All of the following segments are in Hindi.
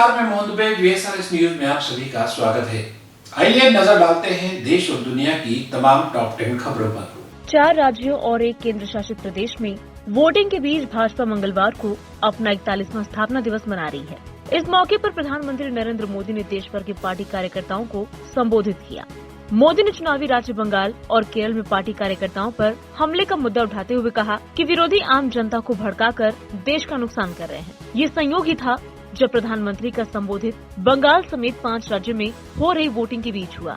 नमस्कार, मैं मोहन दुबे। VSRS न्यूज में आप सभी का स्वागत है। आइए नजर डालते हैं देश और दुनिया की तमाम टॉप 10 खबरों पर। 4 राज्यों और एक केंद्र शासित प्रदेश में वोटिंग के बीच भाजपा मंगलवार को अपना 41वां स्थापना दिवस मना रही है। इस मौके पर प्रधानमंत्री नरेंद्र मोदी ने देश भर के पार्टी कार्यकर्ताओं को संबोधित किया। मोदी ने चुनावी राज्य बंगाल और केरल में पार्टी कार्यकर्ताओं पर हमले का मुद्दा उठाते हुए कहा कि विरोधी आम जनता को भड़काकर देश का नुकसान कर रहे हैं। ये संयोग ही था जब प्रधानमंत्री का संबोधित बंगाल समेत 5 राज्यों में हो रही वोटिंग के बीच हुआ।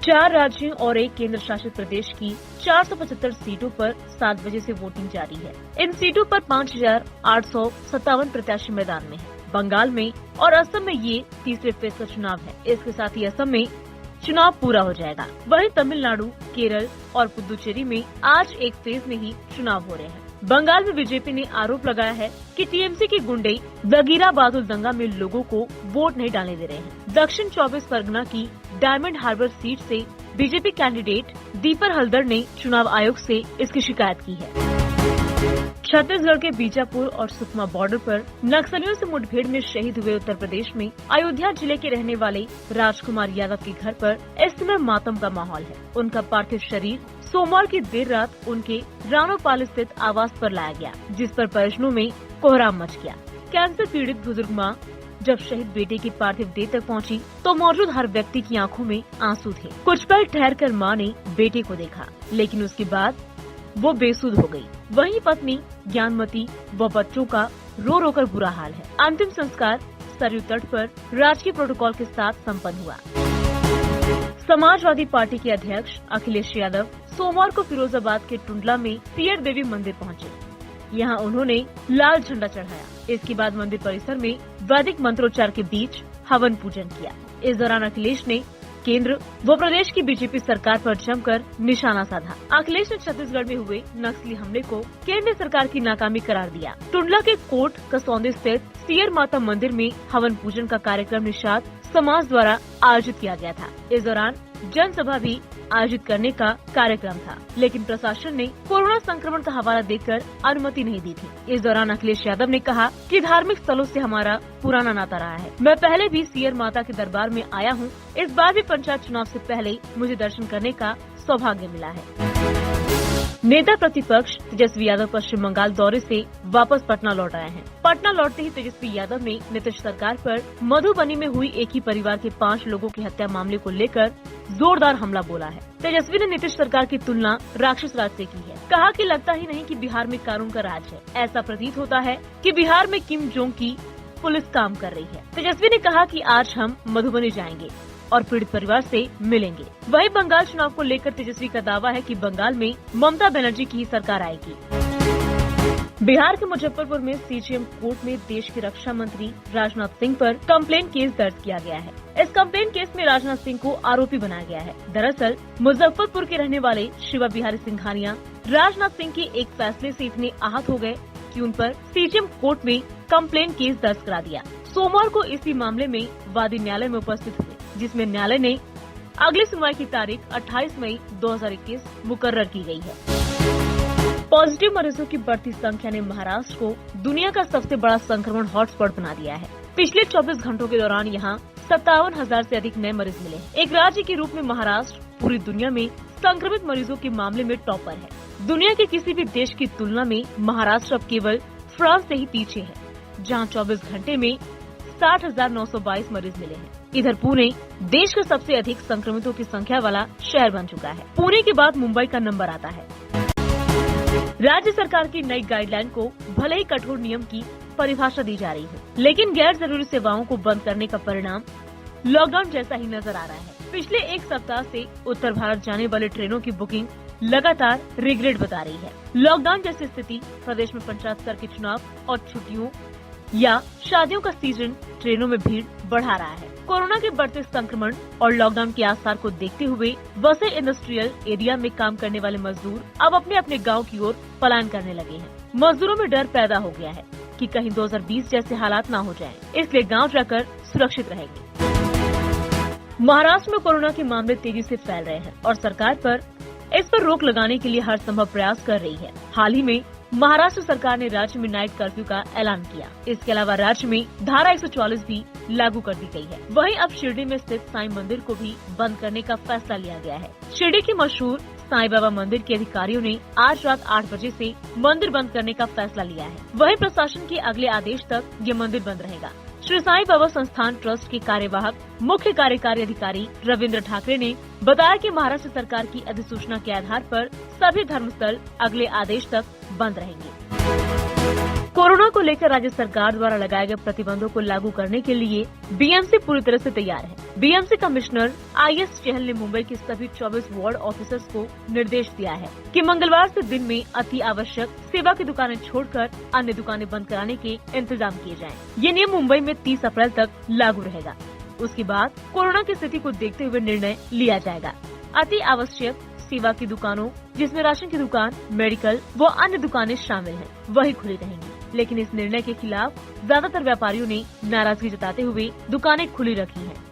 4 राज्यों और एक केंद्र शासित प्रदेश की 475 सीटों पर 7 बजे से वोटिंग जारी है। इन सीटों पर 5,857 प्रत्याशी मैदान में हैं। बंगाल में और असम में ये तीसरे फेज का चुनाव है। इसके साथ ही असम में चुनाव पूरा हो जाएगा। वहीं तमिलनाडु, केरल और पुदुचेरी में आज एक फेज में ही चुनाव हो रहे हैं। बंगाल में बीजेपी ने आरोप लगाया है कि टीएमसी के गुंडे जगीरा बादल दंगा में लोगों को वोट नहीं डालने दे रहे हैं। दक्षिण 24 परगना की डायमंड हार्बर सीट से बीजेपी कैंडिडेट दीपर हल्दर ने चुनाव आयोग से इसकी शिकायत की है। छत्तीसगढ़ के बीजापुर और सुकमा बॉर्डर पर नक्सलियों से मुठभेड़ में शहीद हुए उत्तर प्रदेश में अयोध्या जिले के रहने वाले राजकुमार यादव के घर पर इस समय मातम का माहौल है। उनका पार्थिव शरीर सोमवार की देर रात उनके रानोपाल स्थित आवास पर लाया गया, जिस पर परिजनों में कोहराम मच गया। कैंसर पीड़ित बुजुर्ग माँ जब शहीद बेटे की पार्थिव देह तक पहुंची तो मौजूद हर व्यक्ति की आंखों में आंसू थे। कुछ पल ठहरकर मां ने बेटे को देखा, लेकिन उसके बाद वो बेसुध हो गई। वहीं पत्नी ज्ञानमती व बच्चों का रो रो कर बुरा हाल है। अंतिम संस्कार सरयू तट पर राजकीय प्रोटोकॉल के साथ संपन्न हुआ। समाजवादी पार्टी के अध्यक्ष अखिलेश यादव सोमवार को फिरोजाबाद के टुंडला में पियर देवी मंदिर पहुंचे। यहां उन्होंने लाल झंडा चढ़ाया। इसके बाद मंदिर परिसर में वैदिक मंत्रोच्चार के बीच हवन पूजन किया। इस दौरान अखिलेश ने केंद्र व प्रदेश की बीजेपी सरकार पर जमकर निशाना साधा। अखिलेश ने छत्तीसगढ़ में हुए नक्सली हमले को केंद्र सरकार की नाकामी करार दिया। टुंडला के कोट कसौंदे स्थित सियर माता मंदिर में हवन पूजन का कार्यक्रम निषाद समाज द्वारा आयोजित किया गया था। इस दौरान जनसभा भी आयोजित करने का कार्यक्रम था, लेकिन प्रशासन ने कोरोना संक्रमण का हवाला देकर अनुमति नहीं दी थी। इस दौरान अखिलेश यादव ने कहा कि धार्मिक स्थलों से हमारा पुराना नाता रहा है। मैं पहले भी सियर माता के दरबार में आया हूँ। इस बार भी पंचायत चुनाव से पहले मुझे दर्शन करने का सौभाग्य मिला है। नेता प्रतिपक्ष तेजस्वी यादव पश्चिम बंगाल दौरे से वापस पटना लौट आए हैं। पटना लौटते ही तेजस्वी यादव ने नीतीश सरकार पर मधुबनी में हुई एक ही परिवार के 5 लोगों की हत्या मामले को लेकर जोरदार हमला बोला है। तेजस्वी ने नीतीश सरकार की तुलना राक्षस राज से की है। कहा कि लगता ही नहीं कि बिहार में कानून का राज है। ऐसा प्रतीत होता है कि बिहार में किम जोंग की पुलिस काम कर रही है। तेजस्वी ने कहा कि आज हम मधुबनी जाएंगे और पीड़ित परिवार से मिलेंगे। वहीं बंगाल चुनाव को लेकर तेजस्वी का दावा है कि बंगाल में ममता बनर्जी की ही सरकार आएगी। बिहार के मुजफ्फरपुर में सीजेएम कोर्ट में देश के रक्षा मंत्री राजनाथ सिंह पर कंप्लेंट केस दर्ज किया गया है। इस कंप्लेंट केस में राजनाथ सिंह को आरोपी बनाया गया है। दरअसल मुजफ्फरपुर के रहने वाले शिवा बिहारी सिंघानिया राजनाथ सिंह के एक फैसले से इतने आहत हो गए कि उन पर सीजेएम कोर्ट में कंप्लेंट केस दर्ज करा दिया। सोमवार को इसी मामले में वादी न्यायालय में उपस्थित हुए, जिसमें न्यायालय ने अगली सुनवाई की तारीख 28 मई 2021 मुकर्रर की गई है। पॉजिटिव मरीजों की बढ़ती संख्या ने महाराष्ट्र को दुनिया का सबसे बड़ा संक्रमण हॉटस्पॉट बना दिया है। पिछले 24 घंटों के दौरान यहाँ 57,000 से अधिक नए मरीज मिले हैं। एक राज्य के रूप में महाराष्ट्र पूरी दुनिया में संक्रमित मरीजों के मामले में टॉपर है। दुनिया के किसी भी देश की तुलना में महाराष्ट्र अब केवल फ्रांस से ही पीछे है, जहाँ 24 घंटे में 60,922 मरीज मिले हैं। इधर पुणे देश का सबसे अधिक संक्रमितों की संख्या वाला शहर बन चुका है। पुणे के बाद मुंबई का नंबर आता है। राज्य सरकार की नई गाइडलाइन को भले ही कठोर नियम की परिभाषा दी जा रही है, लेकिन गैर जरूरी सेवाओं को बंद करने का परिणाम लॉकडाउन जैसा ही नजर आ रहा है। पिछले एक सप्ताह से उत्तर भारत जाने वाली ट्रेनों की बुकिंग लगातार रिग्रेड बता रही है। लॉकडाउन जैसी स्थिति प्रदेश में पंचायत स्तर के चुनाव और छुट्टियों या शादियों का सीजन ट्रेनों में भीड़ बढ़ा रहा है। कोरोना के बढ़ते संक्रमण और लॉकडाउन के आसार को देखते हुए वसे इंडस्ट्रियल एरिया में काम करने वाले मजदूर अब अपने अपने गांव की ओर पलायन करने लगे हैं। मजदूरों में डर पैदा हो गया है कि कहीं 2020 जैसे हालात ना हो जाएं, इसलिए गांव जाकर सुरक्षित रहेंगे। महाराष्ट्र में कोरोना के मामले तेजी से फैल रहे हैं और सरकार इस पर रोक लगाने के लिए हर संभव प्रयास कर रही है। हाल ही में महाराष्ट्र सरकार ने राज्य में नाइट कर्फ्यू का ऐलान किया। इसके अलावा राज्य में धारा 144 भी लागू कर दी गई है। वहीं अब शिरडी में स्थित साईं मंदिर को भी बंद करने का फैसला लिया गया है। शिरडी के मशहूर साईं बाबा मंदिर के अधिकारियों ने आज रात 8 बजे से मंदिर बंद करने का फैसला लिया है। वहीं प्रशासन के अगले आदेश तक ये मंदिर बंद रहेगा। श्री साईं बाबा संस्थान ट्रस्ट के कार्यवाहक मुख्य कार्यकारी अधिकारी रविंद्र ठाकरे ने बताया कि महाराष्ट्र सरकार की अधिसूचना के आधार पर सभी धर्मस्थल अगले आदेश तक बंद रहेंगे। कोरोना को लेकर राज्य सरकार द्वारा लगाए गए प्रतिबंधों को लागू करने के लिए बीएमसी पूरी तरह से तैयार है। बीएमसी कमिश्नर IS चहल ने मुंबई के सभी 24 वार्ड ऑफिसर्स को निर्देश दिया है कि मंगलवार से दिन में अति आवश्यक सेवा की दुकानें छोड़कर अन्य दुकानें बंद कराने के इंतजाम किए जाएं। ये नियम मुंबई में 30 अप्रैल तक लागू रहेगा। उसके बाद कोरोना की स्थिति को देखते हुए निर्णय लिया जाएगा। अति आवश्यक सेवा की दुकानों, जिसमें राशन की दुकान, मेडिकल व अन्य दुकानें शामिल हैं, वही खुली रहेंगी। लेकिन इस निर्णय के खिलाफ ज्यादातर व्यापारियों ने नाराजगी जताते हुए दुकानें खुली रखी हैं।